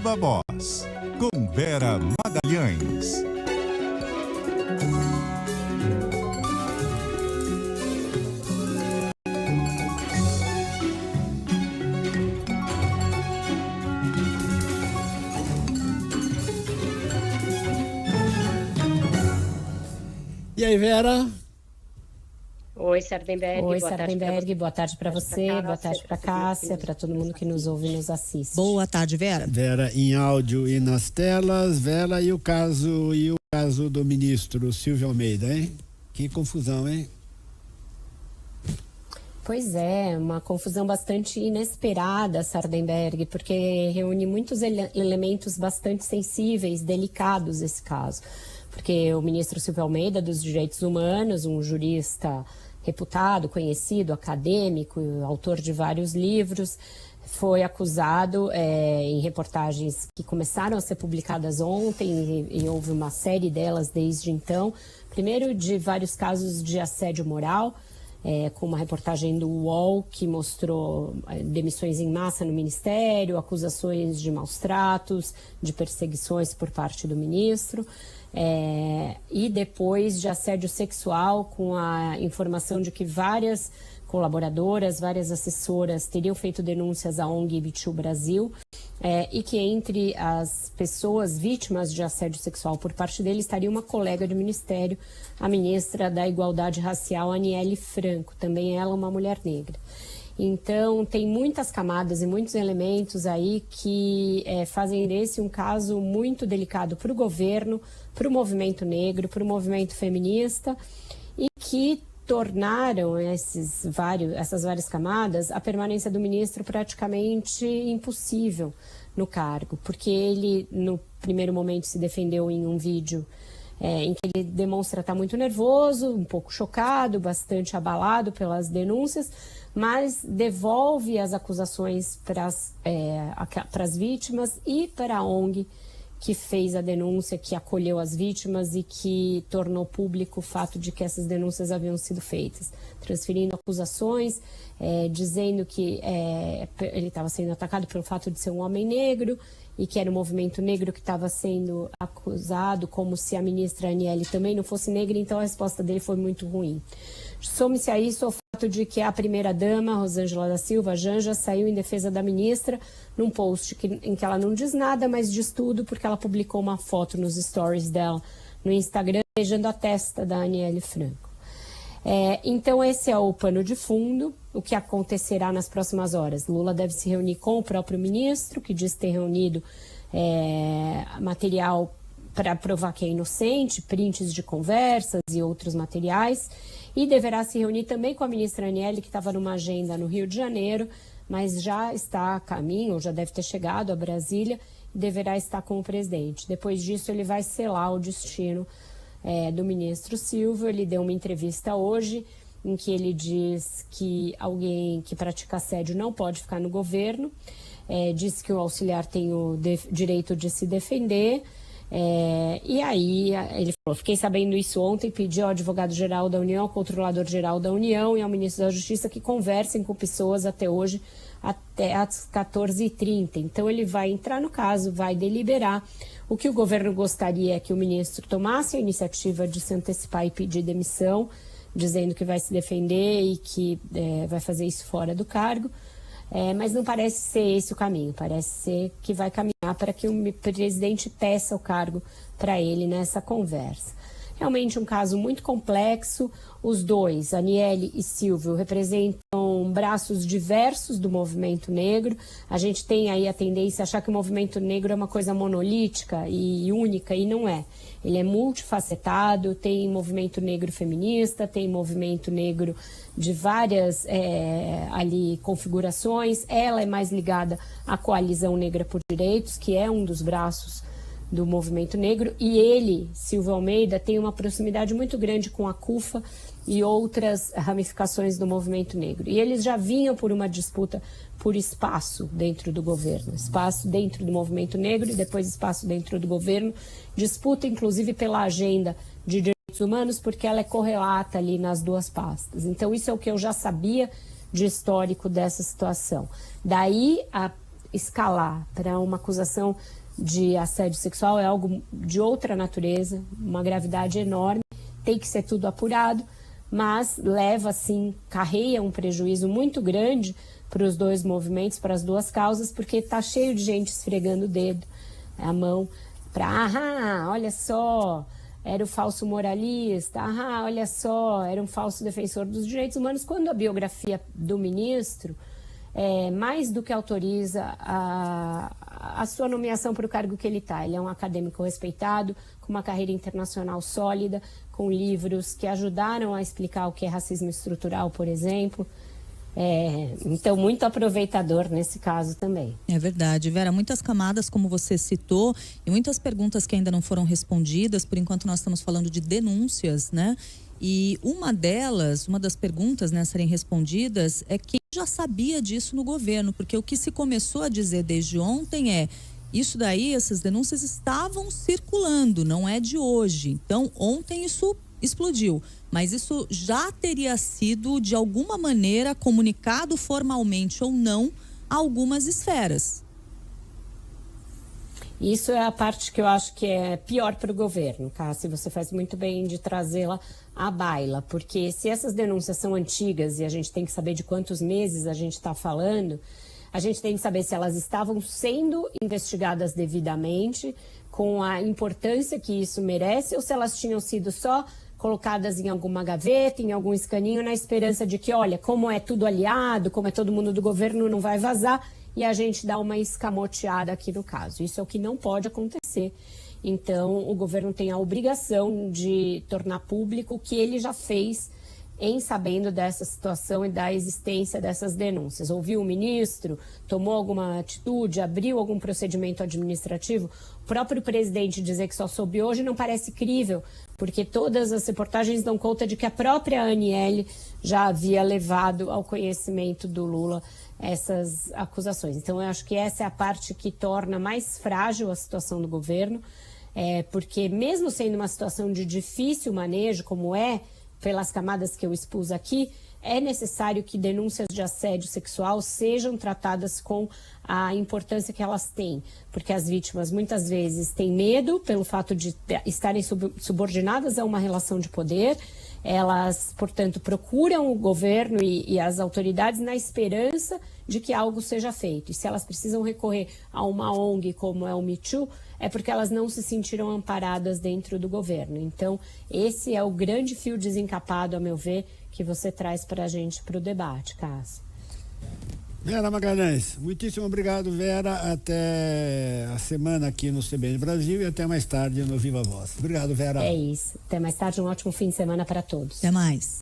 Viva Voz, com Vera Magalhães. E aí, Vera? Oi, Sardenberg. Oi, Sardenberg. Boa tarde para você, boa tarde para Cássia, para todo mundo que nos ouve e nos assiste. Boa tarde, Vera. Vera em áudio e nas telas. Vera, e o caso do ministro Silvio Almeida, hein? Que confusão, hein? Pois é, uma confusão bastante inesperada, Sardenberg, porque reúne muitos elementos bastante sensíveis, delicados esse caso. Porque o ministro Silvio Almeida, dos Direitos Humanos, um jurista reputado, conhecido, acadêmico, autor de vários livros, foi acusado em reportagens que começaram a ser publicadas ontem e houve uma série delas desde então. Primeiro, de vários casos de assédio moral, com uma reportagem do UOL que mostrou demissões em massa no ministério, acusações de maus tratos, de perseguições por parte do ministro. E depois de assédio sexual, com a informação de que várias colaboradoras, várias assessoras teriam feito denúncias à ONG Me Too Brasil, e que entre as pessoas vítimas de assédio sexual por parte dele estaria uma colega do Ministério, a ministra da Igualdade Racial, Aniele Franco, também ela uma mulher negra. Então, tem muitas camadas e muitos elementos aí que fazem desse um caso muito delicado para o governo, para o movimento negro, para o movimento feminista, e que tornaram essas várias camadas a permanência do ministro praticamente impossível no cargo, porque ele, no primeiro momento, se defendeu em um vídeo em que ele demonstra estar muito nervoso, um pouco chocado, bastante abalado pelas denúncias, mas devolve as acusações para as vítimas e para a ONG que fez a denúncia, que acolheu as vítimas e que tornou público o fato de que essas denúncias haviam sido feitas, transferindo acusações, dizendo que ele estava sendo atacado pelo fato de ser um homem negro e que era o movimento negro que estava sendo acusado, como se a ministra Aniele também não fosse negra, então a resposta dele foi muito ruim. Some-se a isso o fato de que a primeira-dama, Rosângela da Silva, Janja, saiu em defesa da ministra num post em que ela não diz nada, mas diz tudo, porque ela publicou uma foto nos stories dela no Instagram, beijando a testa da Aniele Franco. Então esse é o pano de fundo. O que acontecerá nas próximas horas? Lula deve se reunir com o próprio ministro, que diz ter reunido material para provar que é inocente, prints de conversas e outros materiais, e deverá se reunir também com a ministra Aniele, que estava numa agenda no Rio de Janeiro, mas já está a caminho, ou já deve ter chegado a Brasília, e deverá estar com o presidente. Depois disso, ele vai selar o destino do ministro Silvio. Ele deu uma entrevista hoje em que ele diz que alguém que pratica assédio não pode ficar no governo, diz que o auxiliar tem o direito de se defender, e aí ele falou: fiquei sabendo isso ontem, pedi ao advogado-geral da União, ao controlador-geral da União e ao ministro da Justiça que conversem com pessoas até hoje, até às 14h30. Então ele vai entrar no caso, vai deliberar. O que o governo gostaria é que o ministro tomasse a iniciativa de se antecipar e pedir demissão, dizendo que vai se defender e que vai fazer isso fora do cargo, mas não parece ser esse o caminho. Parece ser que vai caminhar para que o presidente peça o cargo para ele nessa conversa. Realmente um caso muito complexo. Os dois, Aniele e Silvio, representam braços diversos do movimento negro. A gente tem aí a tendência a achar que o movimento negro é uma coisa monolítica e única, e não é. Ele é multifacetado, tem movimento negro feminista, tem movimento negro de várias configurações. Ela é mais ligada à Coalizão Negra por Direitos, que é um dos braços do movimento negro, e ele, Silvio Almeida, tem uma proximidade muito grande com a CUFA e outras ramificações do movimento negro. E eles já vinham por uma disputa por espaço dentro do governo, espaço dentro do movimento negro e depois espaço dentro do governo, disputa inclusive pela agenda de direitos humanos, porque ela é correlata ali nas duas pastas. Então isso é o que eu já sabia de histórico dessa situação. Daí escalar para uma acusação de assédio sexual é algo de outra natureza, uma gravidade enorme, tem que ser tudo apurado, mas leva, sim, carreia um prejuízo muito grande para os dois movimentos, para as duas causas, porque está cheio de gente esfregando o dedo, a mão, para, olha só, era o falso moralista, olha só, era um falso defensor dos direitos humanos, quando a biografia do ministro mais do que autoriza a sua nomeação para o cargo que ele está. Ele é um acadêmico respeitado, com uma carreira internacional sólida, com livros que ajudaram a explicar o que é racismo estrutural, por exemplo. Então, muito aproveitador nesse caso também. É verdade, Vera, muitas camadas, como você citou, e muitas perguntas que ainda não foram respondidas. Por enquanto nós estamos falando de denúncias, né? E uma das perguntas, né, a serem respondidas é quem já sabia disso no governo, porque o que se começou a dizer desde ontem isso daí, essas denúncias estavam circulando, não é de hoje. Então, ontem isso explodiu, mas isso já teria sido, de alguma maneira, comunicado formalmente ou não a algumas esferas. Isso é a parte que eu acho que é pior para o governo, Cássia, você faz muito bem de trazê-la à baila, porque se essas denúncias são antigas e a gente tem que saber de quantos meses a gente está falando, a gente tem que saber se elas estavam sendo investigadas devidamente, com a importância que isso merece, ou se elas tinham sido só colocadas em alguma gaveta, em algum escaninho, na esperança de que, olha, como é tudo aliado, como é todo mundo do governo, não vai vazar, e a gente dá uma escamoteada aqui no caso. Isso é o que não pode acontecer. Então, o governo tem a obrigação de tornar público o que ele já fez em sabendo dessa situação e da existência dessas denúncias. Ouviu o ministro, tomou alguma atitude, abriu algum procedimento administrativo? O próprio presidente dizer que só soube hoje não parece crível, porque todas as reportagens dão conta de que a própria Aniele já havia levado ao conhecimento do Lula essas acusações. Então, eu acho que essa é a parte que torna mais frágil a situação do governo, porque mesmo sendo uma situação de difícil manejo, como pelas camadas que eu expus aqui, é necessário que denúncias de assédio sexual sejam tratadas com a importância que elas têm, porque as vítimas muitas vezes têm medo pelo fato de estarem subordinadas a uma relação de poder. Elas, portanto, procuram o governo e as autoridades na esperança de que algo seja feito. E se elas precisam recorrer a uma ONG como é o Me Too, é porque elas não se sentiram amparadas dentro do governo. Então, esse é o grande fio desencapado, a meu ver, que você traz para a gente para o debate, Cássio. Vera Magalhães, muitíssimo obrigado, Vera. Até a semana aqui no CBN Brasil e até mais tarde no Viva Voz. Obrigado, Vera. É isso. Até mais tarde, um ótimo fim de semana para todos. Até mais.